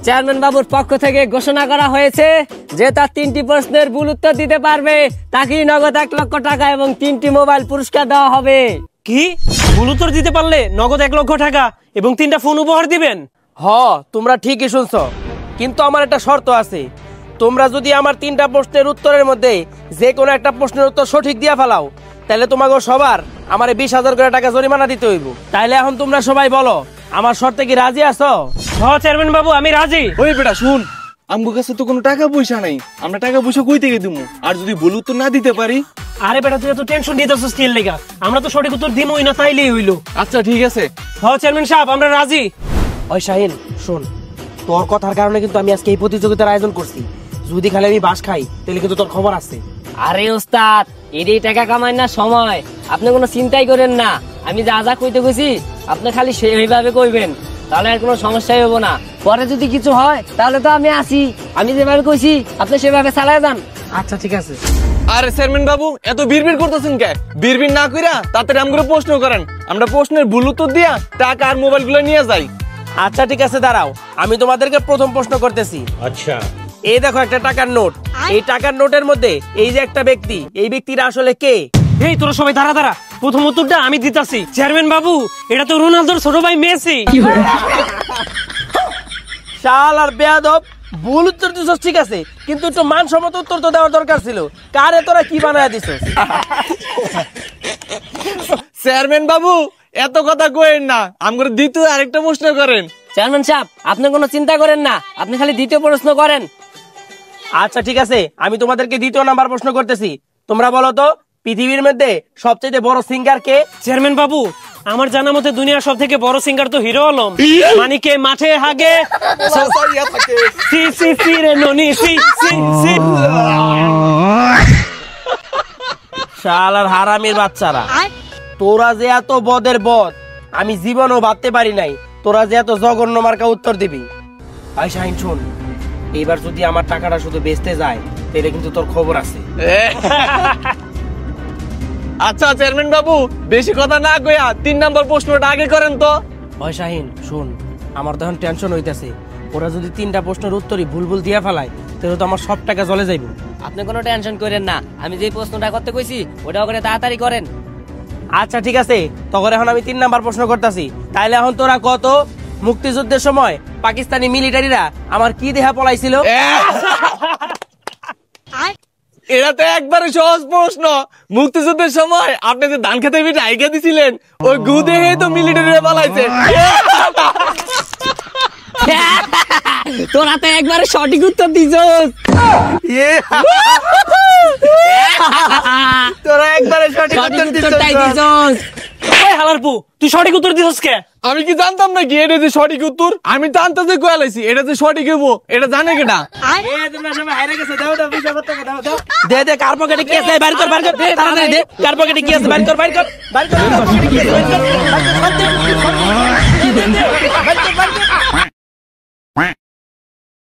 Chairman বাবুর পক্ষ থেকে ঘোষণা করা হয়েছে যে তার 3টি প্রশ্নের ভুল উত্তর দিতে পারবে তাকে নগদ 1 লক্ষ টাকা এবং 3টি মোবাইল পুরস্কার দেওয়া হবে। কি ভুল উত্তর দিতে পারলে নগদ 1 লক্ষ টাকা এবং 3টা ফোন উপহার দিবেন? তোমরা ঠিকই শুনছো, কিন্তু আমার একটা শর্ত আছে। তোমরা যদি আমার 3টা প্রশ্নের উত্তরের মধ্যে যে কোনো একটা প্রশ্নের উত্তর সঠিক দিয়া ফেলাও, তাহলে তোমাকে সবার আমারে 20,000 করে টাকা জরিমানা দিতে হইব। তাইলে এখন তোমরা সবাই বলো, আমার শর্তে কি রাজি আছো? চেয়ারম্যান বাবু, আমি রাজি। ওই বেটা শুন, আমার কাছে তো কোনো টাকা পয়সা নাই, আমরা টাকা পয়সা কই থেকে দিমু? আর যদি ভুল উত্তর না দিতে পারি? আরে বেটা, তুই এত টেনশন নিতেছিস কি লাগা? আমরা তো সঠিক উত্তর দিমই না, তাইলেই হইলো। আচ্ছা ঠিক আছে। চেয়ারম্যান সাহেব, আমরা রাজি। ওই শাহিন শোন, তোর কথার কারণে কিন্তু আমি আজকে এই প্রতিযোগিতার আয়োজন করছি। যদি খালি আমি বাস খাই তাহলে কিন্তু তোর খবর আছে। আরে ওস্তাদ, এই টাকা কামাই না সময়, আপনি কোনো চিন্তাই করেন না। আমি যা যা কইতে কইছি আপনি খালি সেইভাবে কইবেন, তাহলে আর কোনো সমস্যাই হবো না। পরে যদি কিছু হয় তাহলে তো আমি আছি, আমি যেভাবে কইছি আপনি সেভাবে চালায় যান। আচ্ছা ঠিক আছে। আরে চেয়ারম্যান বাবু, এত বিড়বিড় করতেছেন কে? বিড়বিড় না কইরা তাড়াতাড়ি আমগুলো প্রশ্ন করেন, আমরা প্রশ্নের ভুল উত্তর দিয়া টাকা আর মোবাইল গুলো নিয়ে যাই। আচ্ছা ঠিক আছে, দাঁড়াও, আমি তোমাদেরকে প্রথম প্রশ্ন করতেছি। আচ্ছা, এই দেখো একটা টাকার নোট। এই টাকার নোটের মধ্যে এই যে একটা ব্যক্তি, এই ব্যক্তিটা আসলে কে? এই তোরা সবাই দাঁড়া দাঁড়া, প্রথম উত্তরটা আমি দিতাছি। চেয়ারম্যান বাবু, এটা তো রোনালদোর ছোট ভাই মেসি। শাল আর বেয়াদব, ভুল উত্তর দিছস ঠিক আছে, কিন্তু একটু মানসম্মত উত্তর তো দেওয়ার দরকার ছিল। কারে তোরা কি বানায় দিছস? চেয়ারম্যান বাবু, এত কথা কইেন না, আমগুলো দ্বিতীয় আরেকটা প্রশ্ন করেন। চেয়ারম্যান সাহেব, আপনি কোনো চিন্তা করেন না, আপনি খালি দ্বিতীয় প্রশ্ন করেন। আচ্ছা ঠিক আছে, আমি তোমাদেরকে দ্বিতীয় নাম্বার প্রশ্ন করতেছি। তোমরা বলো তো, পৃথিবীর মধ্যে সবচেয়ে বড় সিঙ্গার কে? চেয়ারম্যান বাবু, আমার জানা মতে দুনিয়ার সব থেকে বড় সিঙ্গার তো হিরো আলম। মানে কে মাঠে হাগে সি সি সি রে ননি সি সি সি। শাল আর হারামির বাচ্চারা, তোরা যে এত বদের বদ আমি জীবনও ভাবতে পারি নাই। তোরা যে এত জঘন্য মার্কা উত্তর দিবি। ভাই শাহিন শোন, এইবার যদি আমার টাকাটা শুধু বেচতে যায় তাহলে কিন্তু তোর খবর আছে। আচ্ছা চেয়ারম্যান বাবু, বেশি কথা না কইয়া 3 নাম্বার প্রশ্নটা আগে করেন তো। ভাই শাহিন শোন, আমার তখন টেনশন হইতাছে। ওরা যদি 3টা প্রশ্নের উত্তরই ভুল ভুল দিয়া ফেলায় তাহলে তো আমার সব টাকা চলে যাইব। আপনি কোনো টেনশন করেন না, আমি যে প্রশ্নটা করতে কইছি ওটা করে তাড়াতাড়ি করেন। আচ্ছা ঠিক আছে, তখন এখন আমি 3 নাম্বার প্রশ্ন করতেছি। তাইলে এখন তোরা কত, মুক্তিযুদ্ধের সময় পাকিস্তানি মিলিটারিরা আমার কি দেহা পলাইছিল? এটা তো একবারে সহজ প্রশ্ন। মুক্তিযুদ্ধের সময় আপনি যে ধান খেতে পিঠে আইগা দিছিলেন, ওই গু দেখেই তো মিলিটারিরা পালাইছে। তোরা তো একবারে সঠিক উত্তর দিছস। তোরা একবারে সঠিক উত্তর দিছস। ওই হালারপু, তুই সঠিক উত্তর দিছস কে? আমি কি জানতাম নাকি এটা যে সঠিক উত্তর? আমি তো আনতে কয়ালাইছি এটা যে সঠিক হবো, এটা জানে কেটা? দে দে, কার পকেটে কি আছে বাইর কর, বাইর কর, তাড়াতাড়ি দে, কার পকেটে কি আছে বাইর কর, বাইর কর, বাইর কর, কার পকেটে কি আছে বাইর কর, বাইর কর, বাইর কর, বাইর কর, বাইর কর, বাইর কর।